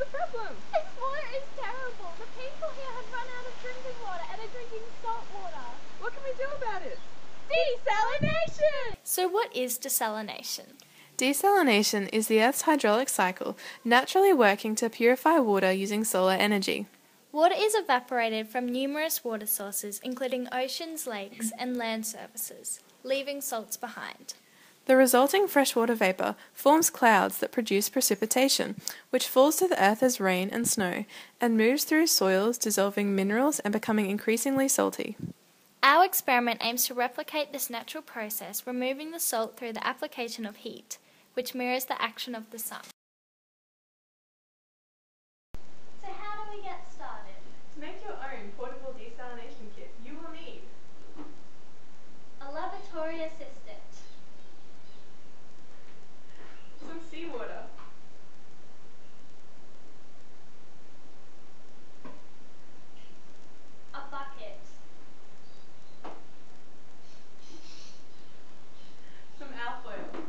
the problem? This water is terrible. The people here have run out of drinking water and are drinking salt water. What can we do about it? Desalination! So what is desalination? Desalination is the Earth's hydraulic cycle, naturally working to purify water using solar energy. Water is evaporated from numerous water sources, including oceans, lakes, and land surfaces, leaving salts behind. The resulting freshwater vapor forms clouds that produce precipitation, which falls to the earth as rain and snow, and moves through soils, dissolving minerals and becoming increasingly salty. Our experiment aims to replicate this natural process, removing the salt through the application of heat, which mirrors the action of the sun. So how do we get started? To make your own portable desalination kit, you will need A laboratory assistant. some seawater, A bucket. some alfoil,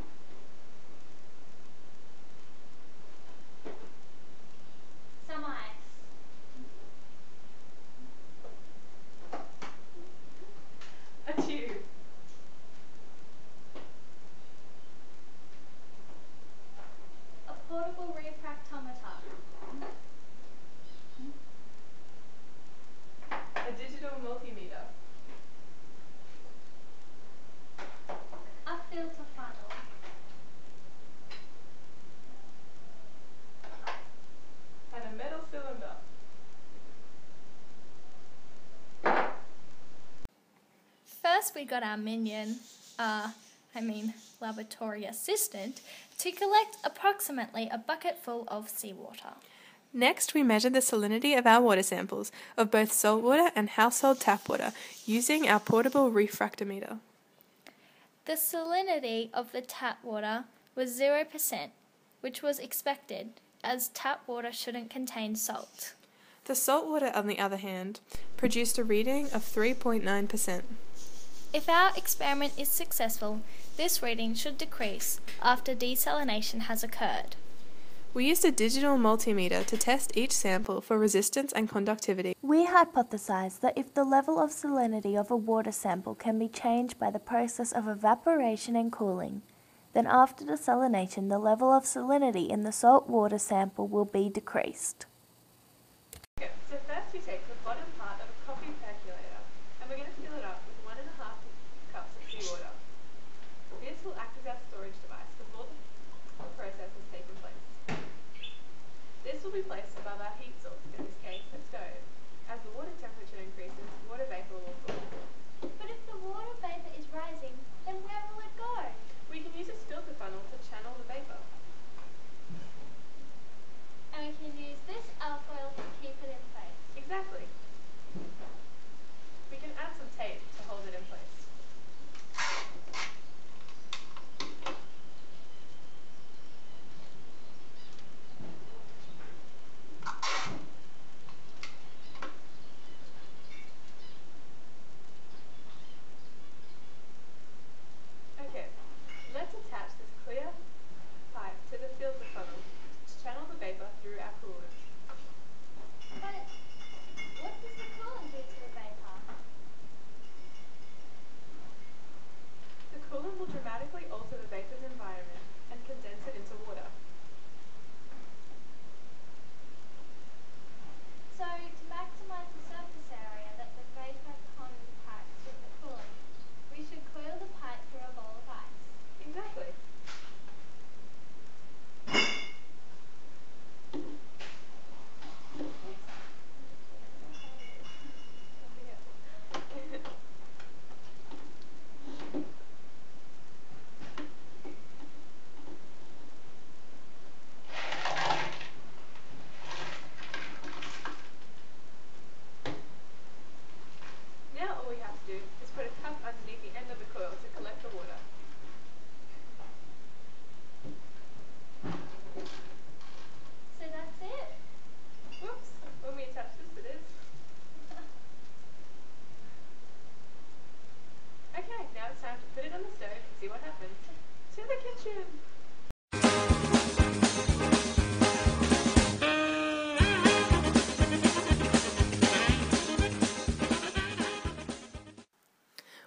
Some ice. a tube, A portable refractometer. a digital multimeter, A filter funnel. and a metal cylinder. First, we got our minion, laboratory assistant, to collect approximately a bucket full of seawater. Next, we measured the salinity of our water samples of both saltwater and household tap water using our portable refractometer. The salinity of the tap water was 0%, which was expected, as tap water shouldn't contain salt. The saltwater, on the other hand, produced a reading of 3.9%. If our experiment is successful, this reading should decrease after desalination has occurred. We used a digital multimeter to test each sample for resistance and conductivity. We hypothesized that if the level of salinity of a water sample can be changed by the process of evaporation and cooling, then after desalination the level of salinity in the salt water sample will be decreased. So first we take the bottom part of a coffee percolator and we're going to fill it up with 1.5 cups of seawater. This will act as our storage device before the process has taken place. This will be placed above our heat source, in this case a stove. As the water temperature increases, water vapor will fall. But if the water vapor is rising, then where will it go? We can use a filter funnel to channel the vapor. And we can use this alfoil to keep it in place. Exactly. We can add some tape to hold it in place.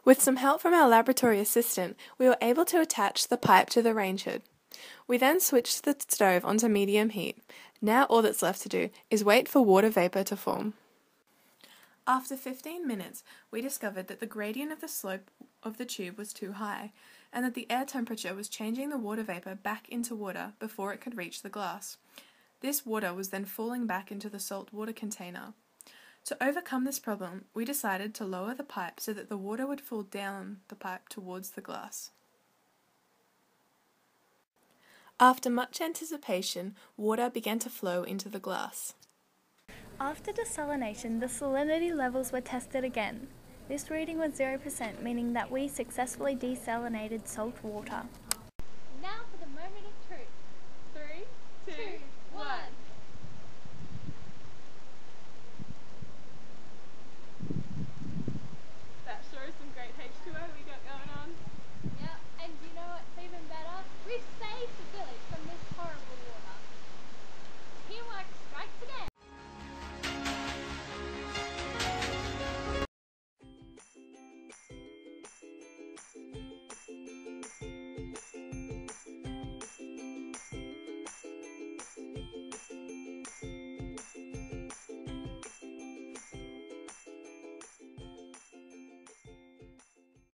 With some help from our laboratory assistant, we were able to attach the pipe to the range hood. We then switched the stove onto medium heat. Now all that's left to do is wait for water vapour to form. After 15 minutes, we discovered that the gradient of the slope of the tube was too high, and that the air temperature was changing the water vapour back into water before it could reach the glass. This water was then falling back into the salt water container. To overcome this problem, we decided to lower the pipe so that the water would fall down the pipe towards the glass. After much anticipation, water began to flow into the glass. After desalination, the salinity levels were tested again. This reading was 0%, meaning that we successfully desalinated salt water. Now for the moment of truth. 3, 2,